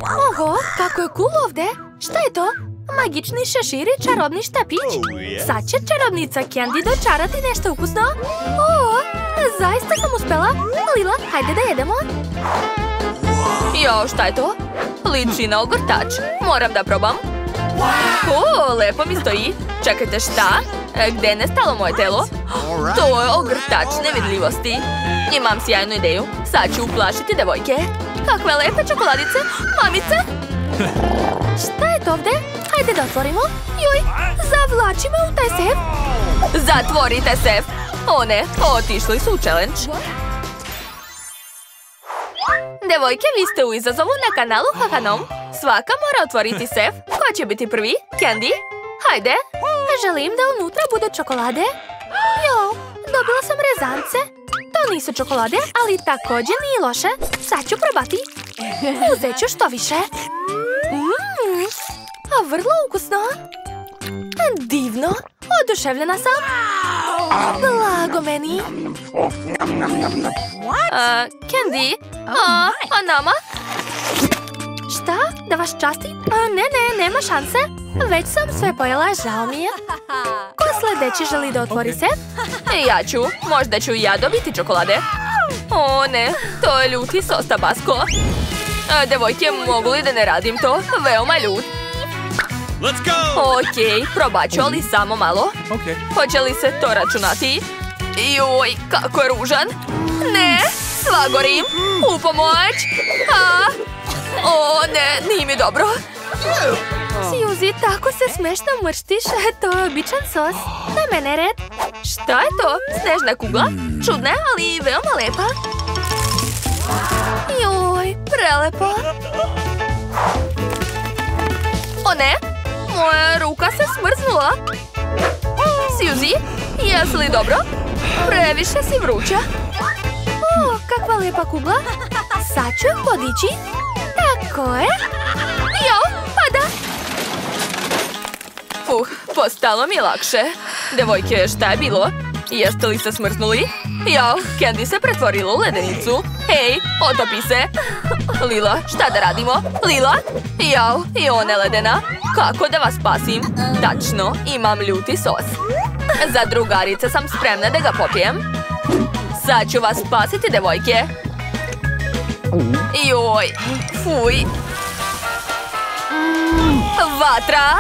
Oho, kako je cool ovdje. Šta je to? Magični šešir i čarobni štapić. Sad će čarobnica Candy dočarati nešto ukusno. Zaista sam uspela. Lila, hajde da jedemo. Jo, šta je to? Liči na ogrtač. Moram da probam. Lepo mi stoji. Čekajte, šta? Gde je nestalo moje telo? To je ogrtač nevidljivosti. Imam sjajnu ideju. Sad ću uplašiti devojke. Kakve lepe čokoladice. Mamice! Šta je to ovdje? Hajde da otvorimo. Joj, zavlači me u taj sef. Zatvorite sef. O ne, otišli su u challenge. Devojke, vi ste u izazovu na kanalu Hahanom. Svaka mora otvoriti sef. Ko će biti prvi? Candy? Hajde. Želim da unutra bude čokolade. Jo, dobila sam rezance. To nisu čokolade, ali također nije loše. Sad ću probati. Uzet ću što više. Vrlo ukusno. Divno. Oduševljena sam. Blago meni. Candy? A nama? Šta? Da vas častim? Ne, nema šanse. Već sam sve pojela, žao mi je. Ko sljedeći želi da otvori sef? Ja ću. Možda ću i ja dobiti čokolade. O ne, to je ljuti sos Tabasco. Devojke, mogu li da ne radim to? Veoma ljut. Okej, probat ću, ali samo malo. Hoće li se to računati? Joj, kako je ružan. Ne, sva gorim. U pomoć. O ne, nije mi dobro. Suzy, tako se smešno mrštiš. To je običan sos. Na mene red. Šta je to? Snežna kugla? Čudna, ali veoma lepa. Joj, prelepo. O ne, moja ruka se smrznula. Suzy, jesi li dobro? Previše si vruća. O, kakva lepa kugla. Sad ću podići. Tako je. Jo, pada. Postalo mi je lakše. Devojke, šta je bilo? Jeste li se smrznuli? Jao, Candy se pretvorila u ledenicu. Hej, otopi se. Lila, šta da radimo? Lila? Jao, i ona je ledena. Kako da vas spasim? Tačno, imam ljuti sos. Za drugarice sam spremna da ga popijem. Sad ću vas spasiti, devojke. Joj, fuj. Vatra!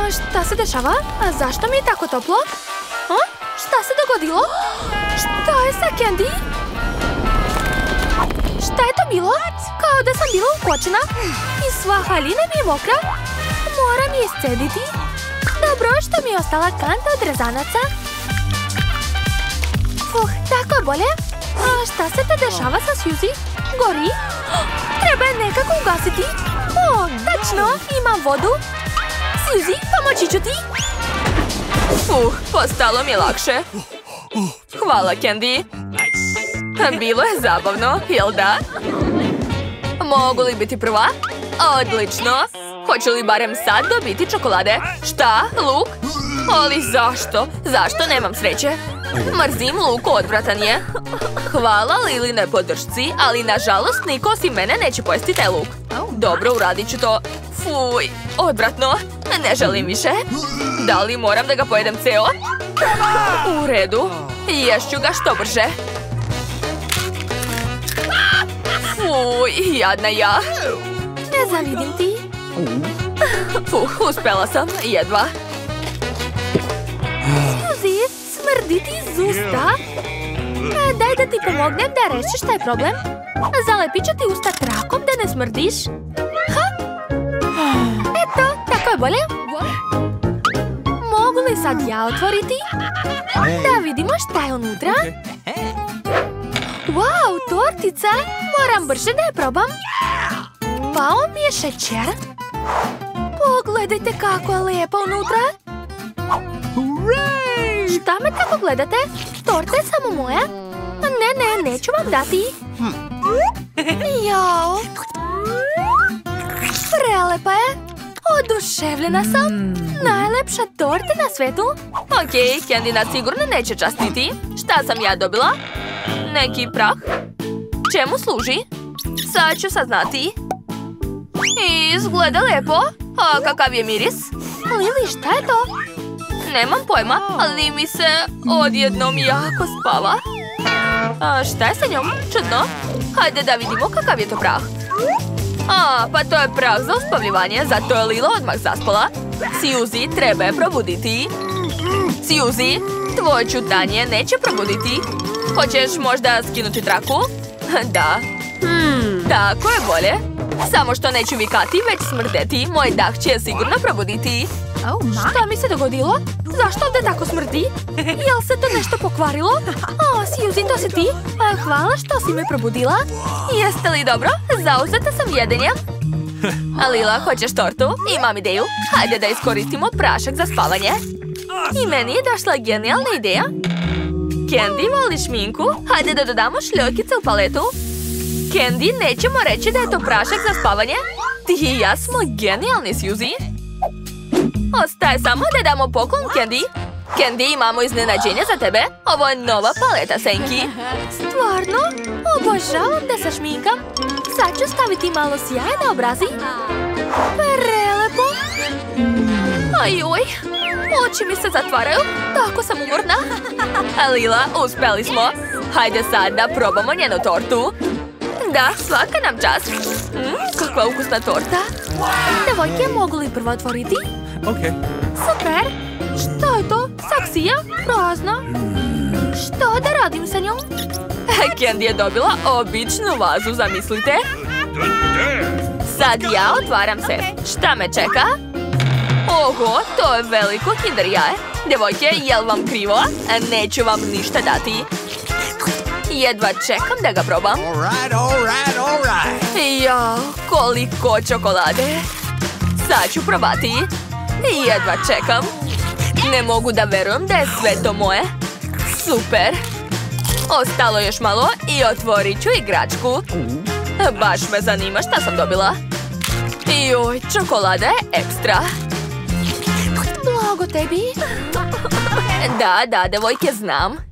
Šta se dešava? A zašto mi je tako toplo? Šta se dogodilo? Šta je sa Candy? Šta je to bilo? Kao da sam bila ukočena. I sva haljina mi je mokra. Moram je iscediti. Dobro, što mi je ostala kanta od rezanaca. Tako je bolje. A šta se te dešava sa Suzy? Gori? Treba je nekako ugasiti. O, tačno, imam vodu. Suzy, pomoći ću ti. Postalo mi je lakše. Hvala, Candy. Bilo je zabavno, jel da? Mogu li biti prva? Odlično. Hoću li barem sad dobiti čokolade? Šta? Luk? Ali zašto? Zašto nemam sreće? Mrzim luk, odvratan je. Hvala Liline podršci, ali nažalost niko osim mene neće pojesti taj luk. Dobro, uradit ću to. Fuj, odvratno. Ne želim više. Da li moram da ga pojedem ceo? U redu. Ješću ga što brže. Fuj, jadna ja. Ne zavidim ti. Uspela sam, jedva. Suzy, smrdi ti iz usta. Daj da ti pomognem da rešiš taj problem. Zalepit ću ti usta trakom da ne smrdiš. Eto, tako je bolje. Mogu li sad ja otvoriti? Da vidimo šta je unutra. Wow, tortica! Moram brže da je probam. Pao mi je šećer. Pogledajte kako je lijepo unutra. Šta me tako gledate? Torta je samo moja. Ne, neću vam dati. Jao. Prelepa je. Oduševljena sam. Najlepša torta na svetu. Okej, Candy nas sigurno neće častiti. Šta sam ja dobila? Neki prah? Čemu služi? Sad ću saznati. Izgleda lijepo. A kakav je miris? Lili, šta je to? Nemam pojma, ali mi se odjednom jako spava. A šta je sa njom? Čudno. Hajde da vidimo kakav je to prah. Pa to je prah za uspavljivanje, zato je Lila odmah zaspala. Suzy, treba je probuditi. Suzy, tvoje čutanje neće probuditi. Hoćeš možda skinuti traku? Da. Tako je bolje. Samo što neću vikati, već smrdeti. Moj dah će je sigurno probuditi. Šta mi se dogodilo? Zašto ovdje tako smrdi? Jel se to nešto pokvarilo? Suzy, to si ti? Hvala što si me probudila. Jeste li dobro? Zauzeta sam jedenjem. Lila, hoćeš tortu? Imam ideju. Hajde da iskoristimo prašak za spavanje. I meni je došla genijalna ideja. Candy, voliš šminku? Hajde da dodamo šljokice u paletu. Candy, nećemo reći da je to prašak za spavanje? Ti i ja smo genijalni, Suzy. Ostaje samo da damo poklon Candy. Candy, imamo iznenađenje za tebe. Ovo je nova paleta senki. Stvarno? Obožavam da se šminkam. Sad ću staviti malo sjaja na obrazi. Prelepo. Ajoj, oči mi se zatvaraju. Tako sam umorna. Lila, uspjeli smo. Hajde sad da probamo njenu tortu. Da, svaka nam čast. Kakva ukusna torta. Devojke, mogu li prvo otvoriti? Super. Što je to? Saksija? Prazna. Što da radim sa njom? Candy je dobila običnu vazu, zamislite. Sad ja otvaram se. Šta me čeka? Oho, to je veliko kinder jaje. Devojke, jel vam krivo? Neću vam ništa dati. Jedva čekam da ga probam. Jao, koliko čokolade. Sad ću probati. Jedva čekam. Ne mogu da verujem da je sve to moje. Super. Ostalo još malo i otvorit ću igračku. Baš me zanima šta sam dobila. Joj, čokolada je ekstra. Blago tebi. Da, devojke, znam.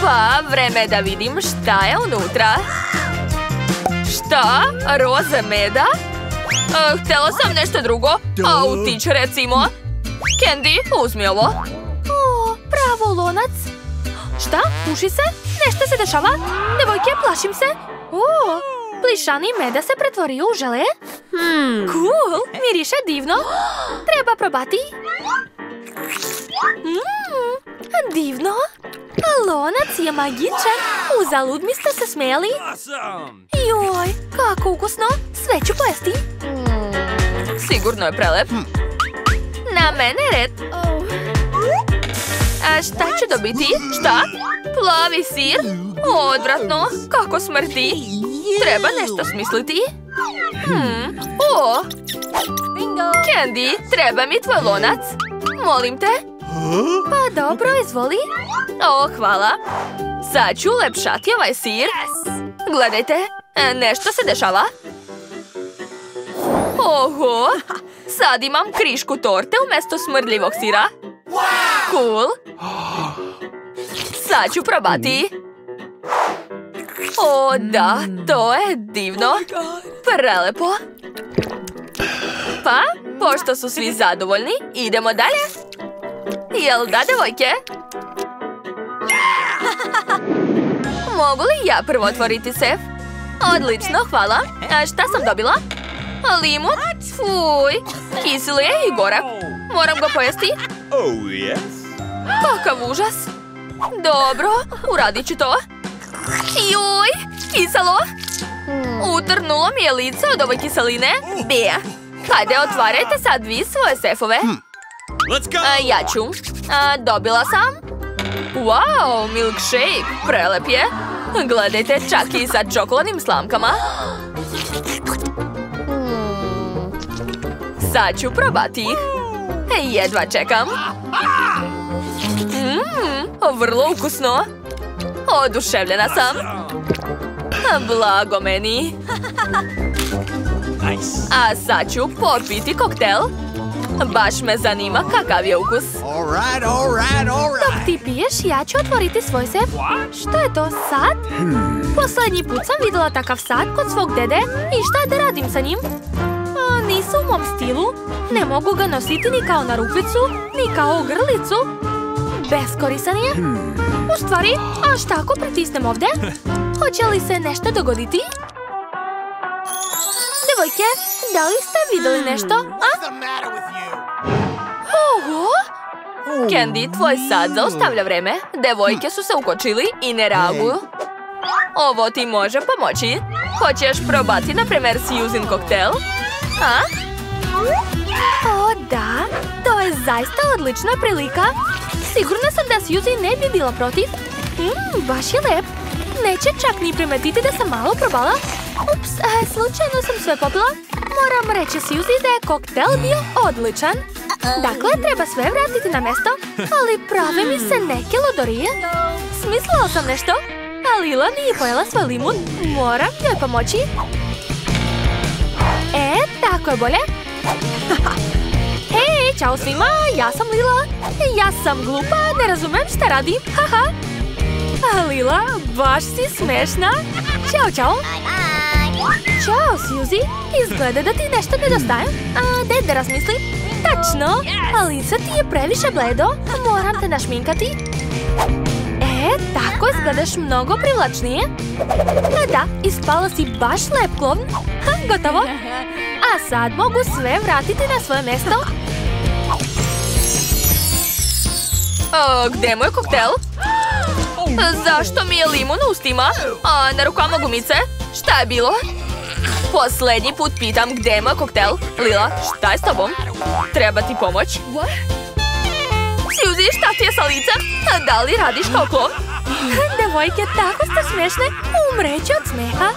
Pa, vreme je da vidim šta je unutra. Šta? Roze meda? Htjela sam nešto drugo. Autić, recimo. Candy, uzmi ovo. Pravo, lonac. Šta? Puši se? Nešto se dešava? Devojke, plašim se. Plišani meda se pretvorio u žele. Cool, miriše divno. Treba probati. Divno. Lonac je magičan. Uzalud mi ste se smijeli. Joj, kako ukusno. Sve ću pojesti. Sigurno je prelep. Na mene red. A šta ću dobiti? Šta? Plavi sir? Odvratno. Kako smrti. Treba nešto smisliti. Candy, treba mi tvoj lonac. Molim te. Pa dobro, izvoli. Hvala. Sad ću ulepšati ovaj sir. Gledajte, nešto se dešava. Oho, sad imam krišku torte umjesto smrdljivog sira. Cool. Sad ću probati. Da, to je divno. Prelepo. Pa, pošto su svi zadovoljni, idemo dalje. Jel da, devojke? Mogu li ja prvo otvoriti sef? Odlično, hvala. A šta sam dobila? Limun? Fuj, kiselo je i gorak. Moram ga pojesti? Kakav užas. Dobro, uradit ću to. Joj, kiselo. Utrnulo mi je lice od ove kiseline. Hajde, otvarajte sad vi svoje sefove. Ja ću. Dobila sam. Wow, milkshake. Prelep je. Gledajte, čak i sa čokoladnim slamkama. Sad ću probati ih. Jedva čekam. Vrlo ukusno. Oduševljena sam. Blago meni. A sad ću popiti koktel. Baš me zanima kakav je ukus. Dok ti piješ, ja ću otvoriti svoj sef. Što je to, sat? Posljednji put sam vidjela takav sat kod svog dede i šta da radim sa njim? Nisu u mom stilu. Ne mogu ga nositi ni kao narukvicu, ni kao grlicu. Beskoristan je. U stvari, a šta ako pritisnem ovdje? Hoće li se nešto dogoditi? Devojke, da li ste vidjeli nešto? Oho! Candy, tvoj sat zaustavlja vreme. Devojke su se ukočili i ne reaguju. Ovo ti može pomoći. Hoćeš probati, na primjer, Suzin koktel? A? O, da. To je zaista odlična prilika. Sigurna sam da Suzy ne bi bila protiv. Baš je lep. Neće čak ni primetiti da sam malo probala. Ups, slučajno sam sve popila. Moram reći Suzy da je koktel bio odličan. Dakle, treba sve vratiti na mjesto, ali prave mi se neke lodorije. Smislila sam nešto, a Lila nije pojela svoj limun. Moram joj pomoći. Tako je bolje. Hej, čao svima, ja sam Lila. Ja sam glupa, ne razumem šta radim. Haha. Lila, baš si smešna. Ćao, čao. Ćao, Suzy. Izgleda da ti nešto nedostaje. Daj da razmislim. Tačno, ali lice ti je previše bledo. Moram te našminkati. Tako izgledaš mnogo privlačnije. Da, ispala si baš lep klovn. Gotovo. A sad mogu sve vratiti na svoje mjesto. Gdje je moj koktel? Zašto mi je limun u ustima? A na rukama gumice? Šta je bilo? Posljednji put pitam gdje je moj koktel. Lila, šta je s tobom? Treba ti pomoć? Suzy, šta ti je sa licem? Da li radiš kao klon? Devojke, tako ste smiješne. Umreću od smeha.